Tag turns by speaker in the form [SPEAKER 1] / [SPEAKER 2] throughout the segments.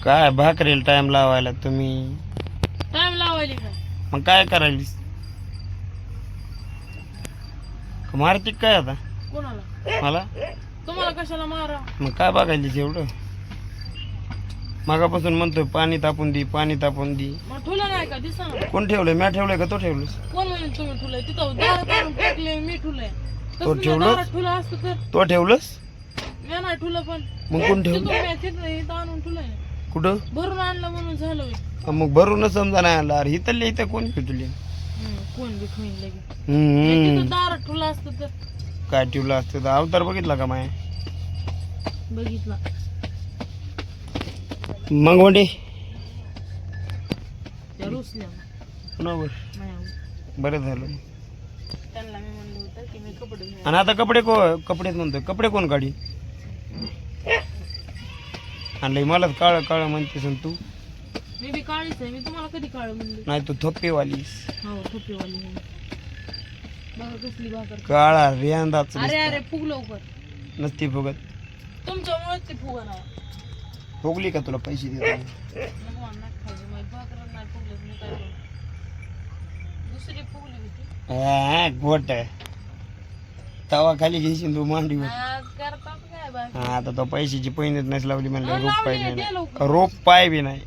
[SPEAKER 1] काय भाकरीला टाइम लावायला तुम्ही?
[SPEAKER 2] टाइम लावायली का?
[SPEAKER 1] मग काय करायलीस? मारती काय आता
[SPEAKER 2] कोणाला?
[SPEAKER 1] मला?
[SPEAKER 2] तुम्हाला कशाला मारा?
[SPEAKER 1] मग काय बघायलीस एवढं? मागापासून म्हणतोय पाणी तापून दे, पाणी तापून दे.
[SPEAKER 2] मग ठुलं नाही का? दिसा ना.
[SPEAKER 1] कोण ठेवलंय? म्या ठेवलंय का तो ठेवलंस?
[SPEAKER 2] कोण म्हणून तुम्ही ठुलंय? तिथं दारात आणून टाकले, मी ठुलंय.
[SPEAKER 1] तो ठेवलं?
[SPEAKER 2] ठुलं असतं तर
[SPEAKER 1] तो ठेवलंस?
[SPEAKER 2] मी नाही ठुलं पण.
[SPEAKER 1] मग कोण
[SPEAKER 2] तिथून
[SPEAKER 1] ठेवलं?
[SPEAKER 2] मी तिथं इथं आणून ठुलंय.
[SPEAKER 1] कुठं?
[SPEAKER 2] भरून आणलं म्हणून झालं होय.
[SPEAKER 1] मग भरून समजा नाही आला. अरे इथं इथं कोण फेटली?
[SPEAKER 2] कोण बी ठुईन लगे. तिथं दारात ठुलं असतं तर
[SPEAKER 1] काय ठेवलं असतं तर अवतार बघितला का माया?
[SPEAKER 2] बघितला.
[SPEAKER 1] मग वंडे
[SPEAKER 2] त्या रुसल्या
[SPEAKER 1] कुणावर?
[SPEAKER 2] मायावर.
[SPEAKER 1] बरं झालं.
[SPEAKER 2] त्यांना मी म्हणलं होतं की मी कपडे घेऊन
[SPEAKER 1] आणि आता कपडेच म्हणतोय. कपडे कोण काढी आणलंय? मलाच काळ काळ म्हणतेस आणि तू?
[SPEAKER 2] मी बी काळीच आहे. मी तुम्हाला कधी काळ म्हणले?
[SPEAKER 1] नाही तू थोप्पेवालीस.
[SPEAKER 2] हो ठोपेवाली आहे. बघा कसली भाकर.
[SPEAKER 1] काळा रेंदाच
[SPEAKER 2] अरे अरे फुग लवकर.
[SPEAKER 1] नसती फुगत.
[SPEAKER 2] तुमच्यामुळेच ती फुगा ना.
[SPEAKER 1] फुगली का तुला पैसे देतो?
[SPEAKER 2] भाकर नाही फुगलं मी काय करू? दुसरी फुगली होती.
[SPEAKER 1] गोट तवा खाली घेशील तू मांडीवर.
[SPEAKER 2] करतात काय बाकी?
[SPEAKER 1] हा आता तो पैशाची पैनच नाही लावली म्हणलं. रोप
[SPEAKER 2] लावली
[SPEAKER 1] पाय
[SPEAKER 2] आहे,
[SPEAKER 1] बी
[SPEAKER 2] दे
[SPEAKER 1] नाही.
[SPEAKER 2] लवकर.
[SPEAKER 1] रोप पाय बी नाही.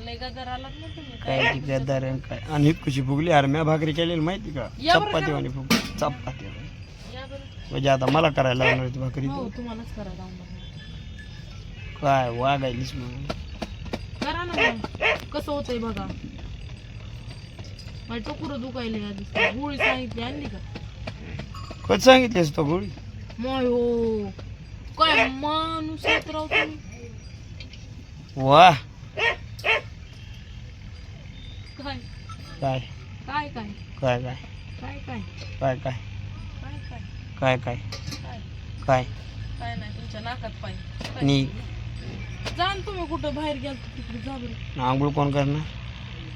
[SPEAKER 2] लय गदर आलात ना तुम्ही.
[SPEAKER 1] काय ती गद्दार आहे काय? आणि इतकुशी फुगली. अरे म्या भाकरी केलेली माहिती का?
[SPEAKER 2] या बरं
[SPEAKER 1] चपातीवाणी फुगली. चपातीवाणी
[SPEAKER 2] या बरं.
[SPEAKER 1] म्हणजे आता मला करायला लागणार होती भाकरी.
[SPEAKER 2] हो तुम्हालाच करायला आवडणार.
[SPEAKER 1] काय वागायलीस म्हणून?
[SPEAKER 2] करा ना मग. कसं होतंय बघा. माझी टोकुरं दुखायला आधी. गोळी सांगितली आणली का?
[SPEAKER 1] कधी सांगितलीस तो गोळी?
[SPEAKER 2] माय हो काय माणूस येत राव तुम्ही.
[SPEAKER 1] वा
[SPEAKER 2] काय
[SPEAKER 1] काय
[SPEAKER 2] काय काय
[SPEAKER 1] काय काय
[SPEAKER 2] काय काय
[SPEAKER 1] काय काय
[SPEAKER 2] काय
[SPEAKER 1] काय
[SPEAKER 2] काय
[SPEAKER 1] काय
[SPEAKER 2] काय
[SPEAKER 1] काय
[SPEAKER 2] काय नाही तुमच्या नाकात पाय.
[SPEAKER 1] नी
[SPEAKER 2] जाण तुम्ही कुठं बाहेर गेल तिकडे जा बरं.
[SPEAKER 1] आंघोळ कोण करणार?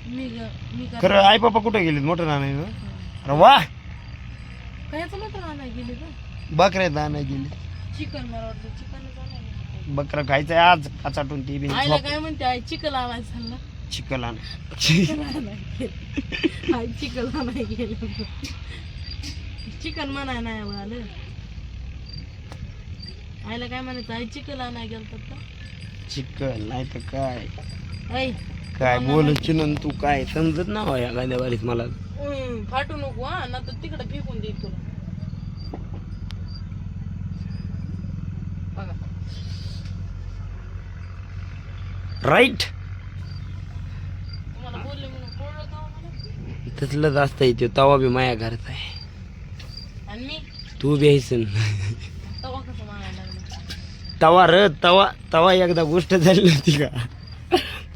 [SPEAKER 2] मी काय
[SPEAKER 1] खरं आई पप्पा कुठे गेलेत? मोठं आणायला? अरे वा
[SPEAKER 2] कायचं मोठं आणाय गेले तर
[SPEAKER 1] बकऱ्यात आणायला गेले.
[SPEAKER 2] चिकन मला वाटतं चिकनच आणायला.
[SPEAKER 1] बकरा खायचंय आज काचाटून ती बी
[SPEAKER 2] आईला काय म्हणते आई चिकन आणायचं सांग ना.
[SPEAKER 1] चिकन आण.
[SPEAKER 2] चिकन आणाय गेले. आई चिकन आणाय गेले. चिकन म्हणाय नाही आलं. आईला काय म्हणायचं आई चिकन आणाय गेलं तर
[SPEAKER 1] चिकन नाही तर काय
[SPEAKER 2] ऐ
[SPEAKER 1] काय बोलच तू काय समजत ना या गाण्यावारीत मला.
[SPEAKER 2] फाटू नको हा ना तर तिकडे फेकून देईल तुला. बघा
[SPEAKER 1] राईट
[SPEAKER 2] तुम्हाला बोलले म्हणून कळलं का मला?
[SPEAKER 1] तसलंच असतं इथे. तवा बी माया घरचा आहे.
[SPEAKER 2] आणि मी
[SPEAKER 1] तू बी आहेस.
[SPEAKER 2] तवा कसं मागायला लागला?
[SPEAKER 1] तवा र तवा तवा एकदा गोष्ट झाली होती का?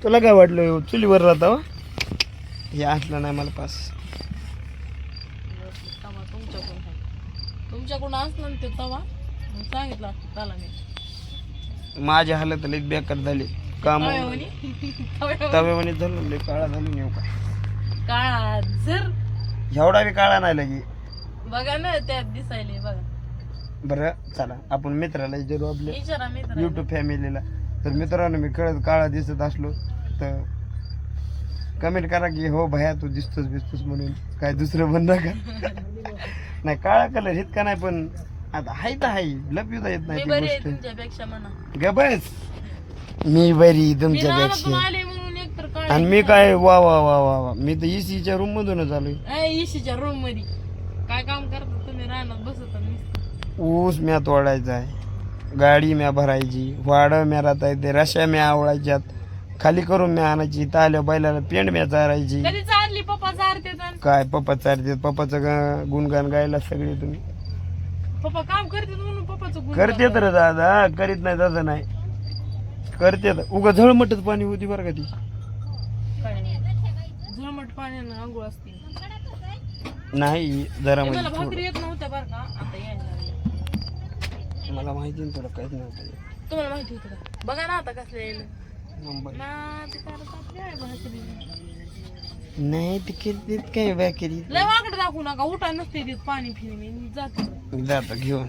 [SPEAKER 1] तुला काय वाटलं चुलीवर राहता? हे असलं नाही मला पास.
[SPEAKER 2] तवा तुमच्याकडून आहे. तुमच्याकडून असलं ना ते तवा मग सांगितलं असतं त्याला मी.
[SPEAKER 1] माझी हालत लई बेकार झाली. काम
[SPEAKER 2] तव्यावानी?
[SPEAKER 1] तव्यावानी झालं लई काळा झालं नेऊ का?
[SPEAKER 2] काळा जर
[SPEAKER 1] एवढा बी काळा नाही लगे.
[SPEAKER 2] बघा ना त्यात दिसायले बघा.
[SPEAKER 1] बरं चला आपण मित्राला विचारू आपल्या
[SPEAKER 2] विचारा मित्र.
[SPEAKER 1] युट्यूब फॅमिलीला. तर मित्रांनो मी कळत काळा दिसत असलो तर कमेंट करा की हो भया तू दिसतोस बिसतोस म्हणून. काय दुसरं म्हणणं का? नाही काळा कलर इतका नाही पण आता हाय तर हाय. लपवता येत
[SPEAKER 2] मी
[SPEAKER 1] नाही
[SPEAKER 2] बरी
[SPEAKER 1] ती
[SPEAKER 2] आहे
[SPEAKER 1] गोष्ट.
[SPEAKER 2] तुमच्यापेक्षा म्हणा.
[SPEAKER 1] ग बस मी बरी
[SPEAKER 2] मी रानातून
[SPEAKER 1] तुमच्यापेक्षा.
[SPEAKER 2] आले म्हणून एकतर
[SPEAKER 1] आणि
[SPEAKER 2] काळे.
[SPEAKER 1] मी काय वा वा वा वा वा मी तर इसीच्या रूम मधूनच आलोय.
[SPEAKER 2] इशीच्या रूम मध्ये काय काम करता तुम्ही? रानात बसत नुसतं.
[SPEAKER 1] ऊस म्या तोडायचा आहे. गाडी म्या भरायची. वाडं म्या राहता येते. रश्या म्या आवळायच्यात. खाली करून म्या आणायची. ताल्या बैलाला पेंड म्या चारायची.
[SPEAKER 2] कधी चालली पप्पा चारते तर.
[SPEAKER 1] काय पप्पा चारते. पप्पाचं गुणगान गायला सगळे तुम्ही.
[SPEAKER 2] पप्पा काम करते म्हणून पप्पाचं गुण
[SPEAKER 1] करते तर दादा करीत नाही तसं नाही करते. उगा झळमटच पाणी होती बरं का ती.
[SPEAKER 2] काय झळमट पाण्यानं आंघोळ असते.
[SPEAKER 1] नाही जरा
[SPEAKER 2] मला
[SPEAKER 1] म्हणजे
[SPEAKER 2] भाकरी येत नव्हत्या बरं का आता यायला लागल्या.
[SPEAKER 1] मला माहिती ना तुला काहीच नव्हतं.
[SPEAKER 2] तुम्हाला माहिती होतं का? बघा ना आता कसलं यायला
[SPEAKER 1] नंबर
[SPEAKER 2] ना. ते करत आपली आहे भाकरी.
[SPEAKER 1] नाही ते किती काय भाकरी.
[SPEAKER 2] लय वाकडं दाखवू नका. उठा नसते देत पाणी फिरी. मी जाते.
[SPEAKER 1] जातो घेऊन.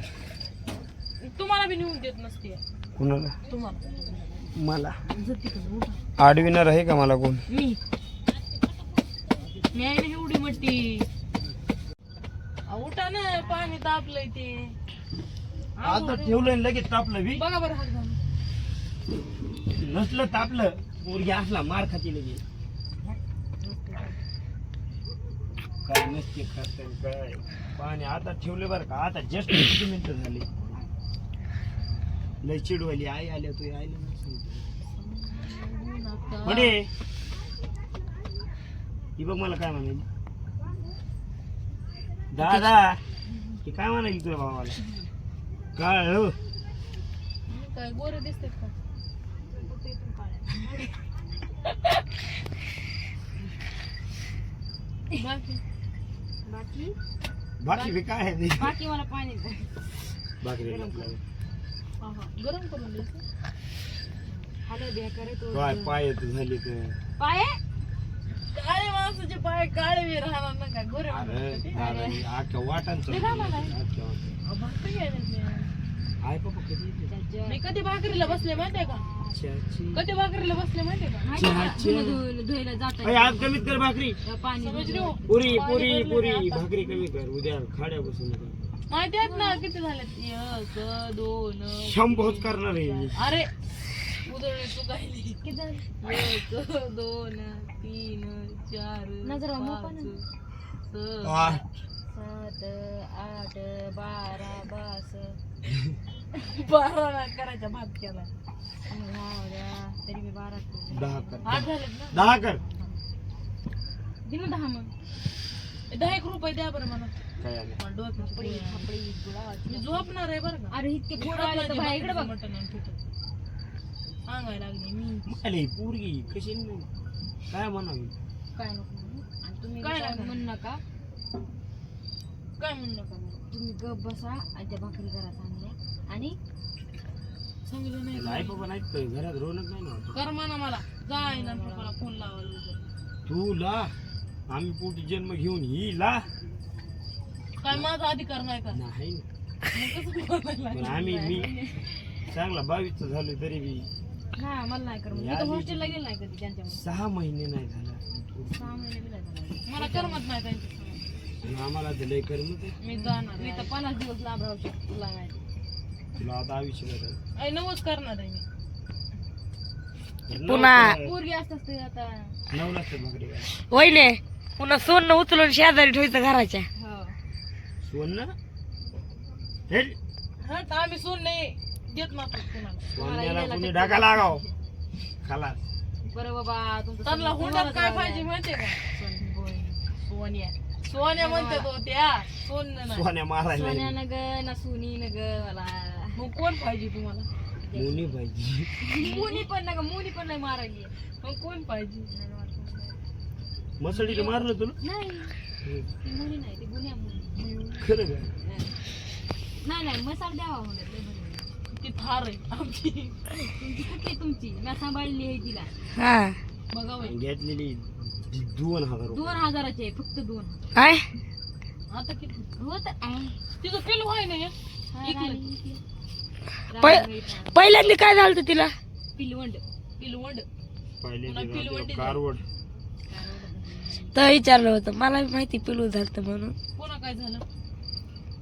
[SPEAKER 2] तुम्हाला बी नेऊन देत नसते.
[SPEAKER 1] कुणाला?
[SPEAKER 2] तुम्हाला
[SPEAKER 1] मला
[SPEAKER 2] जती का उठा.
[SPEAKER 1] आडविणार आहे का मला कोण?
[SPEAKER 2] मी आहे ना एवढी मोठी. उठा ना, पाणी तापलंय ते.
[SPEAKER 1] आता ठेवलं लगेच तापलं बी.
[SPEAKER 2] बघा बरं हात घालून.
[SPEAKER 1] नसलं तापलं पोरगी असला मार खाती लगे. काय नसते खात काय पाणी आता ठेवले बरं का. आता जस्ट किती मिनिटं झाली. लय चिडवाली आई आल्या तू आईला म्हणे ही बघ मला काय म्हणाली दादा की काय म्हणाली तुझ्या भावाला काय हो
[SPEAKER 2] काय गोरे दिसतात का? बाकी बाकी
[SPEAKER 1] बाकी बी काय आहे ते?
[SPEAKER 2] बाकी मला पाणी द्या.
[SPEAKER 1] बाकी बी आपल्याला.
[SPEAKER 2] गरम करून द्यायचं. हालत द्या करे तो.
[SPEAKER 1] काय पाय तर झाले तर
[SPEAKER 2] पाय काळे माणसाचे पाय काळे बी राहणार ना का गोरे
[SPEAKER 1] अरे दादा आख्या वाटांचं
[SPEAKER 2] ते काय म्हणाले?
[SPEAKER 1] आख्या वाटण.
[SPEAKER 2] भाकरी घ्यायला
[SPEAKER 1] आहे पप्पा कधी येते?
[SPEAKER 2] मी कधी भाकरीला बसले माहितीये का?
[SPEAKER 1] चहाची.
[SPEAKER 2] कधी भाकरीला बसले माहितीये का?
[SPEAKER 1] चहाची.
[SPEAKER 2] धुयला जात
[SPEAKER 1] अरे आज कमीत कर भाकरी
[SPEAKER 2] पाणी
[SPEAKER 1] पुरी पुरी पुरी भाकरी कमी कर उद्या खाड्या बसून नका.
[SPEAKER 2] माहिती आहेत ना किती झालेत? 1 2
[SPEAKER 1] शंभरच करणार आहे.
[SPEAKER 2] अरे उधळले तू काय किती झाले? 1 2 3 4 नजर 5 6
[SPEAKER 1] आठ.
[SPEAKER 2] 7 8 12 बस 12 करायचा भात केला तरी मी 12
[SPEAKER 1] 10 कर
[SPEAKER 2] 8 झालेत ना.
[SPEAKER 1] 10 कर
[SPEAKER 2] दे ना 10 मग 10 रुपये द्या बरं मला.
[SPEAKER 1] काय आलं?
[SPEAKER 2] मला डोक्यात मी झोपणार आहे बरं का. अरे इतके फोडा आले तर भाई इकडे बघ मटण आणि पिठं. सांगायला लागले मी
[SPEAKER 1] अरे पोरगी कशी नाही काय म्हणावी
[SPEAKER 2] काय नको म्हणू. आणि तुम्ही काय म्हणू नका काय म्हणू नका तुम्ही गप बसा आणि त्या भाकरी करा चांगल्या आणि चांगलं नाही
[SPEAKER 1] आई बाबा नाही तर घरात रोनक नाही ना
[SPEAKER 2] कर म्हणा मला जाय ना पप्पाला फोन लावायला
[SPEAKER 1] तुला आम्ही पोटी जन्म घेऊन हिला
[SPEAKER 2] काय माझा अधिकार नाही का
[SPEAKER 1] नाही
[SPEAKER 2] मग कसं बोलायला
[SPEAKER 1] पण आम्ही मी चांगला 22 झालो तरी बी
[SPEAKER 2] हा मला नाही कर मी तर हॉस्टेलला गेलो नाही कधी त्यांच्यामुळे
[SPEAKER 1] 6 महिने नाही झाला
[SPEAKER 2] 6 महिने बी नाही झाले. मला करमत नाही त्यांच्या
[SPEAKER 1] आणि आम्हाला तर लय करमत आहे.
[SPEAKER 2] मी जाणार मी तर 50 दिवस लांब राहू शकतो तुला माहिती.
[SPEAKER 1] तुला आता आयुष्य करायचं.
[SPEAKER 2] अय नवस करणार आहे मी
[SPEAKER 1] पुन्हा
[SPEAKER 2] पोरगी असतात ते आता
[SPEAKER 1] 9 लागतात भाकरी काय
[SPEAKER 3] वहिने पुन्हा सोनं उचलून शेजारी ठेवायचं घराच्या.
[SPEAKER 2] हो
[SPEAKER 1] सोन हे
[SPEAKER 2] हा तर आम्ही सोन नाही देत नसतो कुणाला.
[SPEAKER 1] सोन्याला कोणी ढाका लागाव खाला
[SPEAKER 2] बरं बाबा तुमचं त्यांना हुंड्यात काय पाहिजे माहितीये का? सोन्या सोन्या म्हणतात हो त्या सोन नाही
[SPEAKER 1] सोन्या मारायला
[SPEAKER 2] सोन्या ग ना सोनी न ग मला. मग कोण पाहिजे तुम्हाला?
[SPEAKER 1] मुनी पाहिजे
[SPEAKER 2] मुनी पण ना मुनी पण नाही मारायली. मग कोण पाहिजे?
[SPEAKER 1] मसडीला मारलं तुला
[SPEAKER 2] नाही ती मुनी नाही ती गुन्ह्या मुनी.
[SPEAKER 1] खरं का
[SPEAKER 2] नाही नाही मसाला द्यावा म्हणत ती थार आहे आमची. तुमची कुठली तुमची मी सांभाळली आहे तिला.
[SPEAKER 3] हा
[SPEAKER 2] बघा बाई.
[SPEAKER 1] घेतलेली 2000 रुपये
[SPEAKER 2] 2000ची आहे फक्त 2.
[SPEAKER 3] काय
[SPEAKER 2] आता किती हो तर तिचं पिलू आहे ना
[SPEAKER 3] पहिल्यांदा काय झालं होतं तिला?
[SPEAKER 2] पिलवंड पिलवंड पुन्हा
[SPEAKER 1] पहिले
[SPEAKER 2] पिलवंडी
[SPEAKER 1] कारवड
[SPEAKER 3] तर विचारलं होतं मला बी माहिती पिलू झालं म्हणून.
[SPEAKER 2] पुन्हा काय झालं?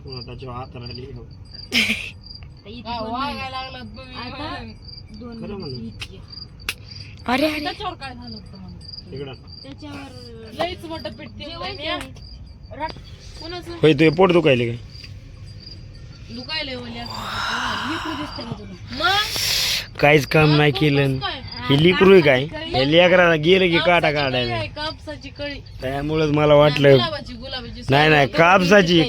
[SPEAKER 1] पुन्हा त्याच्या हात राहिली
[SPEAKER 2] वागायला लागला तुम्ही.
[SPEAKER 1] खरं म्हणून
[SPEAKER 3] अरे अरे
[SPEAKER 2] त्याच्यावर काय झालं होतं म्हणून?
[SPEAKER 1] इकडं
[SPEAKER 2] त्याच्यावर लईच मोठं पेटते कोणाचं
[SPEAKER 1] होय तुझे पोट दुखायले काय
[SPEAKER 2] दुखायलंय ओल्या मग
[SPEAKER 1] काहीच काम नाही केलं
[SPEAKER 2] काय
[SPEAKER 1] हे लिकरू आहे काय हे लेकराला गेलं की काटा काढायला
[SPEAKER 2] कापसाची कळी
[SPEAKER 1] त्यामुळेच मला वाटलं
[SPEAKER 2] गुलाबाची गुलाबाची
[SPEAKER 1] नाही नाही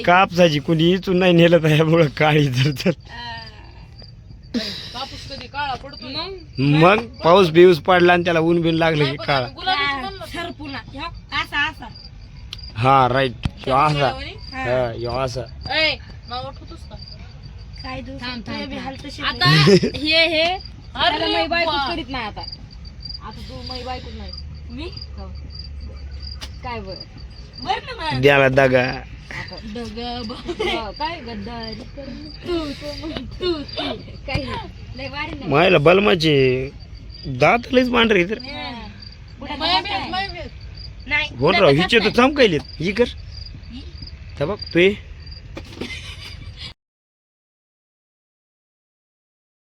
[SPEAKER 1] कापसाची कुणी इचून नाही नेलं त्यामुळं काळी तर
[SPEAKER 2] कापूस कधी काळा पडतो
[SPEAKER 1] मग पाऊस बिऊस पडला आणि त्याला ऊन बिन लागलं की काळा
[SPEAKER 2] असा असा
[SPEAKER 1] हा राईट यो असा हा यो असा
[SPEAKER 2] नाव आठवतोस का
[SPEAKER 3] काय
[SPEAKER 2] आता हे अरे मै बायको करीत नाही आता तू मै बायको नाही मी काय बरं
[SPEAKER 1] द्याला दगा
[SPEAKER 2] काय गद्दारी तू काय लय वारी नाही
[SPEAKER 1] मायला बलमाचे दात लयच पांढरे तर
[SPEAKER 3] नाही
[SPEAKER 1] हो राव हिचे तर चमकायलेत ही कर बघ तू